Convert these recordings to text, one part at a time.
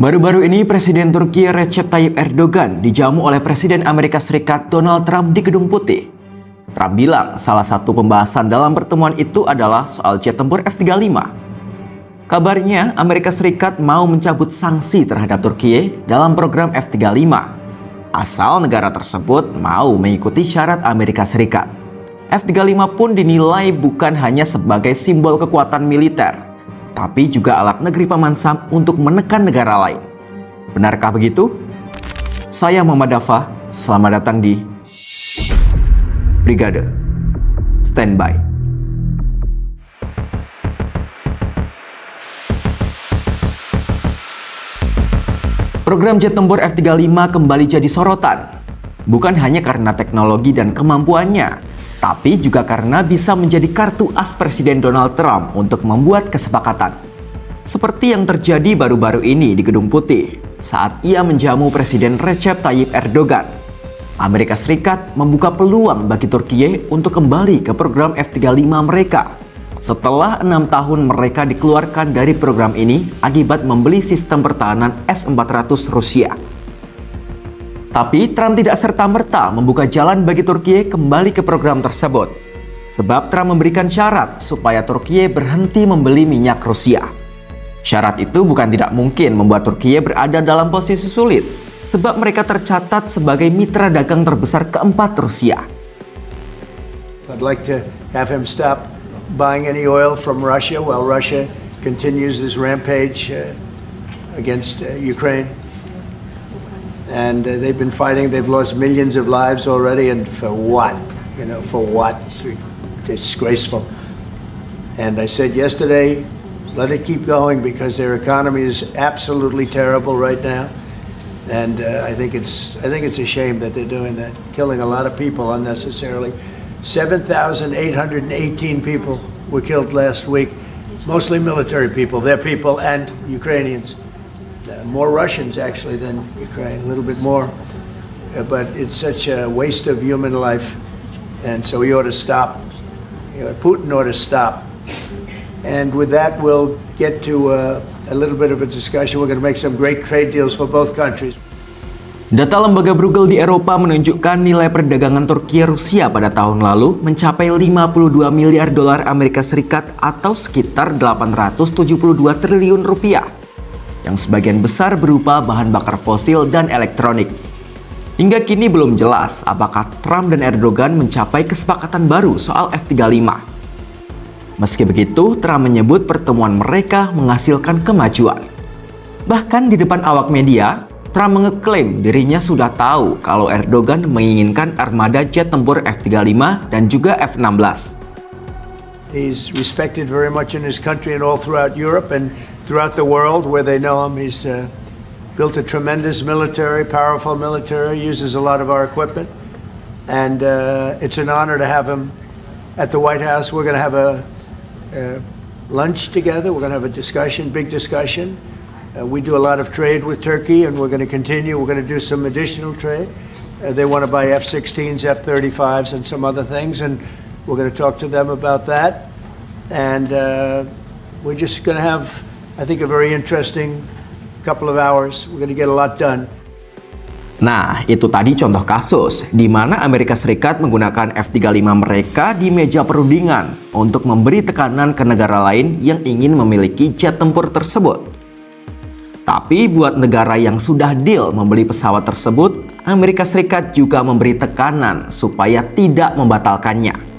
Baru-baru ini Presiden Turki Recep Tayyip Erdogan dijamu oleh Presiden Amerika Serikat Donald Trump di Gedung Putih. Trump bilang salah satu pembahasan dalam pertemuan itu adalah soal jet tempur F-35. Kabarnya Amerika Serikat mau mencabut sanksi terhadap Turki dalam program F-35, asal negara tersebut mau mengikuti syarat Amerika Serikat. F-35 pun dinilai bukan hanya sebagai simbol kekuatan militer, tapi juga alat negeri Paman Sam untuk menekan negara lain. Benarkah begitu? Saya Muhammad Dafa, selamat datang di Brigade Standby. Program jet tempur F-35 kembali jadi sorotan, bukan hanya karena teknologi dan kemampuannya, tapi juga karena bisa menjadi kartu as Presiden Donald Trump untuk membuat kesepakatan. Seperti yang terjadi baru-baru ini di Gedung Putih saat ia menjamu Presiden Recep Tayyip Erdogan. Amerika Serikat membuka peluang bagi Turki untuk kembali ke program F-35 mereka setelah 6 tahun mereka dikeluarkan dari program ini akibat membeli sistem pertahanan S-400 Rusia. Tapi Trump tidak serta-merta membuka jalan bagi Turki kembali ke program tersebut. Sebab Trump memberikan syarat supaya Turki berhenti membeli minyak Rusia. Syarat itu bukan tidak mungkin membuat Turki berada dalam posisi sulit, sebab mereka tercatat sebagai mitra dagang terbesar keempat Rusia. I'd like to have him stop buying any oil from Russia while Russia continues this rampage against Ukraine. And they've been fighting, they've lost millions of lives already, and for what? You know, for what? It's disgraceful. And I said yesterday, let it keep going because their economy is absolutely terrible right now. And I think it's a shame that they're doing that, killing a lot of people unnecessarily. 7,818 people were killed last week, mostly military people, their people and Ukrainians. More Russians actually than Ukraine, a little bit more, but it's such a waste of human life, and so he ought to stop. Putin ought to stop. And with that, we'll get to a little bit of a discussion. We're going to make some great trade deals for both countries. Data lembaga Bruegel di Eropa menunjukkan nilai perdagangan Turki Rusia pada tahun lalu mencapai 52 miliar dolar Amerika Serikat atau sekitar 872 triliun rupiah. Yang sebagian besar berupa bahan bakar fosil dan elektronik. Hingga kini belum jelas apakah Trump dan Erdogan mencapai kesepakatan baru soal F-35. Meski begitu, Trump menyebut pertemuan mereka menghasilkan kemajuan. Bahkan di depan awak media, Trump mengeklaim dirinya sudah tahu kalau Erdogan menginginkan armada jet tempur F-35 dan juga F-16. He's respected very much in his country and all throughout Europe and throughout the world where they know him. He's built a tremendous military, powerful military, uses a lot of our equipment. And it's an honor to have him at the White House. We're going to have a lunch together. We're going to have a discussion, big discussion. We do a lot of trade with Turkey and we're going to continue. We're going to do some additional trade. They want to buy F-16s, F-35s and some other things. And we're going to talk to them about that, and we're just going to have, I think, a very interesting couple of hours. We're going to get a lot done. Nah, itu tadi contoh kasus di mana Amerika Serikat menggunakan F-35 mereka di meja perundingan untuk memberi tekanan ke negara lain yang ingin memiliki jet tempur tersebut. Tapi buat negara yang sudah deal membeli pesawat tersebut, Amerika Serikat juga memberi tekanan supaya tidak membatalkannya.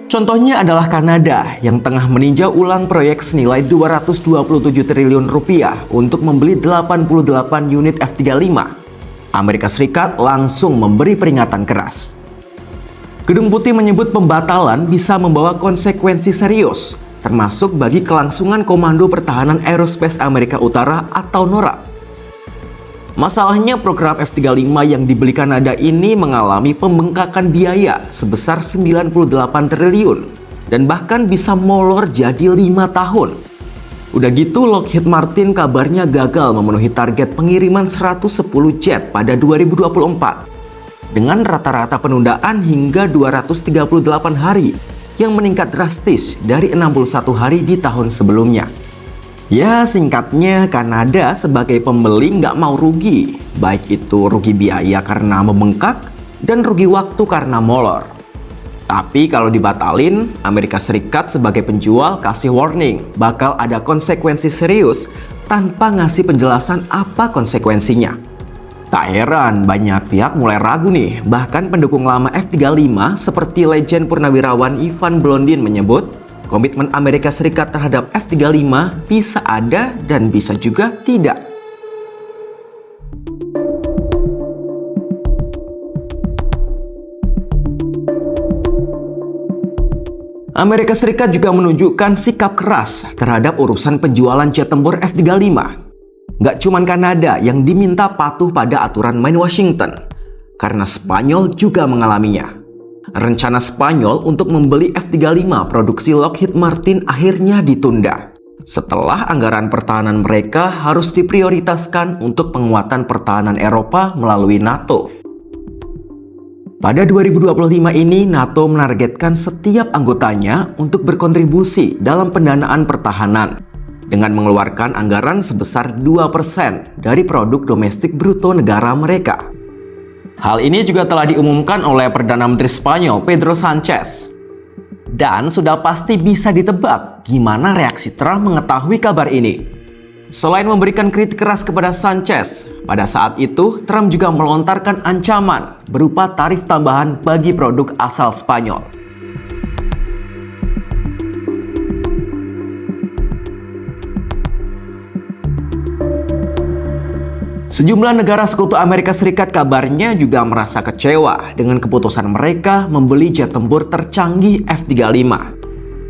Contohnya adalah Kanada yang tengah meninjau ulang proyek senilai 227 triliun rupiah untuk membeli 88 unit F-35. Amerika Serikat langsung memberi peringatan keras. Gedung Putih menyebut pembatalan bisa membawa konsekuensi serius, termasuk bagi kelangsungan Komando Pertahanan Aerospace Amerika Utara atau NORAD. Masalahnya program F-35 yang dibeli Kanada ini mengalami pembengkakan biaya sebesar 98 triliun dan bahkan bisa molor jadi 5 tahun. Udah gitu Lockheed Martin kabarnya gagal memenuhi target pengiriman 110 jet pada 2024 dengan rata-rata penundaan hingga 238 hari yang meningkat drastis dari 61 hari di tahun sebelumnya. Ya, singkatnya Kanada sebagai pembeli nggak mau rugi, baik itu rugi biaya karena membengkak dan rugi waktu karena molor. Tapi kalau dibatalin, Amerika Serikat sebagai penjual kasih warning bakal ada konsekuensi serius tanpa ngasih penjelasan apa konsekuensinya. Tak heran banyak pihak mulai ragu nih, bahkan pendukung lama F-35 seperti legend purnawirawan Ivan Blondin menyebut komitmen Amerika Serikat terhadap F-35 bisa ada dan bisa juga tidak. Amerika Serikat juga menunjukkan sikap keras terhadap urusan penjualan jet tempur F-35. Nggak cuman Kanada yang diminta patuh pada aturan main Washington, karena Spanyol juga mengalaminya. Rencana Spanyol untuk membeli F-35 produksi Lockheed Martin akhirnya ditunda setelah anggaran pertahanan mereka harus diprioritaskan untuk penguatan pertahanan Eropa melalui NATO. Pada 2025 ini, NATO menargetkan setiap anggotanya untuk berkontribusi dalam pendanaan pertahanan dengan mengeluarkan anggaran sebesar 2% dari produk domestik bruto negara mereka. Hal ini juga telah diumumkan oleh Perdana Menteri Spanyol Pedro Sanchez. Dan sudah pasti bisa ditebak gimana reaksi Trump mengetahui kabar ini. Selain memberikan kritik keras kepada Sanchez, pada saat itu Trump juga melontarkan ancaman berupa tarif tambahan bagi produk asal Spanyol. Sejumlah negara sekutu Amerika Serikat kabarnya juga merasa kecewa dengan keputusan mereka membeli jet tempur tercanggih F-35.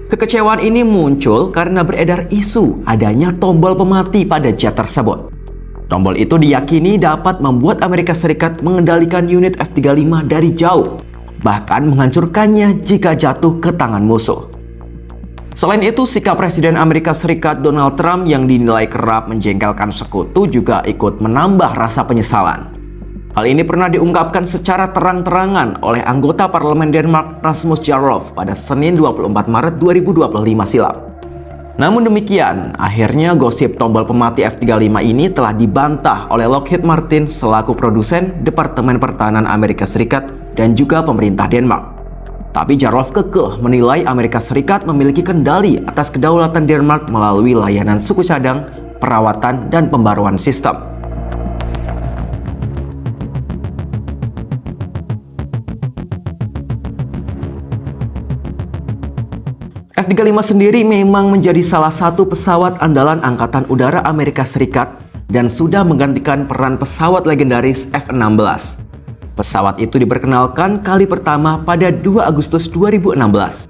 Kekecewaan ini muncul karena beredar isu adanya tombol pemati pada jet tersebut. Tombol itu diyakini dapat membuat Amerika Serikat mengendalikan unit F-35 dari jauh, bahkan menghancurkannya jika jatuh ke tangan musuh. Selain itu, sikap Presiden Amerika Serikat Donald Trump yang dinilai kerap menjengkelkan sekutu juga ikut menambah rasa penyesalan. Hal ini pernah diungkapkan secara terang-terangan oleh anggota parlemen Denmark Rasmus Jarlov pada Senin 24 Maret 2025 silam. Namun demikian, akhirnya gosip tombol pemati F-35 ini telah dibantah oleh Lockheed Martin selaku produsen Departemen Pertahanan Amerika Serikat dan juga pemerintah Denmark. Tapi Jarlov kekeh menilai Amerika Serikat memiliki kendali atas kedaulatan Denmark melalui layanan suku cadang, perawatan, dan pembaruan sistem. F-35 sendiri memang menjadi salah satu pesawat andalan Angkatan Udara Amerika Serikat dan sudah menggantikan peran pesawat legendaris F-16. Pesawat itu diperkenalkan kali pertama pada 2 Agustus 2016.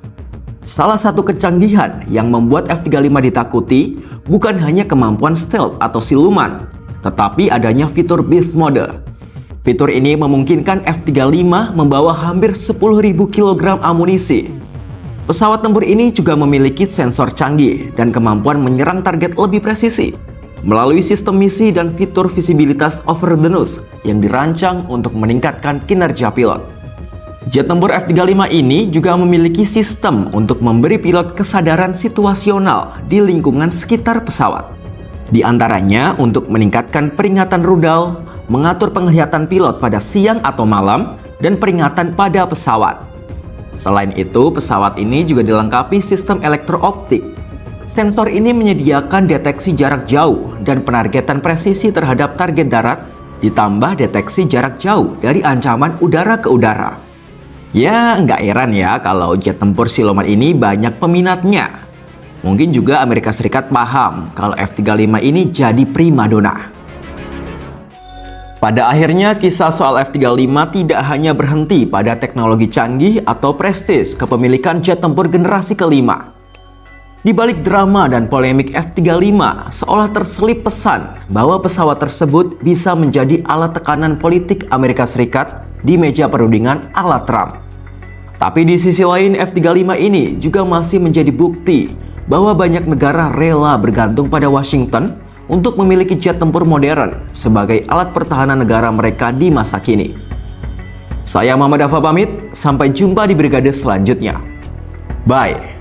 Salah satu kecanggihan yang membuat F-35 ditakuti bukan hanya kemampuan stealth atau siluman, tetapi adanya fitur beast mode. Fitur ini memungkinkan F-35 membawa hampir 10.000 kg amunisi. Pesawat tempur ini juga memiliki sensor canggih dan kemampuan menyerang target lebih presisi melalui sistem misi dan fitur visibilitas over the nose yang dirancang untuk meningkatkan kinerja pilot. Jet tempur F-35 ini juga memiliki sistem untuk memberi pilot kesadaran situasional di lingkungan sekitar pesawat. Di antaranya untuk meningkatkan peringatan rudal, mengatur penglihatan pilot pada siang atau malam, dan peringatan pada pesawat. Selain itu, pesawat ini juga dilengkapi sistem elektro-optik. Sensor ini menyediakan deteksi jarak jauh dan penargetan presisi terhadap target darat, ditambah deteksi jarak jauh dari ancaman udara ke udara. Ya, nggak heran ya kalau jet tempur siluman ini banyak peminatnya. Mungkin juga Amerika Serikat paham kalau F-35 ini jadi primadona. Pada akhirnya, kisah soal F-35 tidak hanya berhenti pada teknologi canggih atau prestis kepemilikan jet tempur generasi kelima. Di balik drama dan polemik F-35, seolah terselip pesan bahwa pesawat tersebut bisa menjadi alat tekanan politik Amerika Serikat di meja perundingan ala Trump. Tapi di sisi lain, F-35 ini juga masih menjadi bukti bahwa banyak negara rela bergantung pada Washington untuk memiliki jet tempur modern sebagai alat pertahanan negara mereka di masa kini. Saya Muhammad Dava pamit, sampai jumpa di brigade selanjutnya. Bye!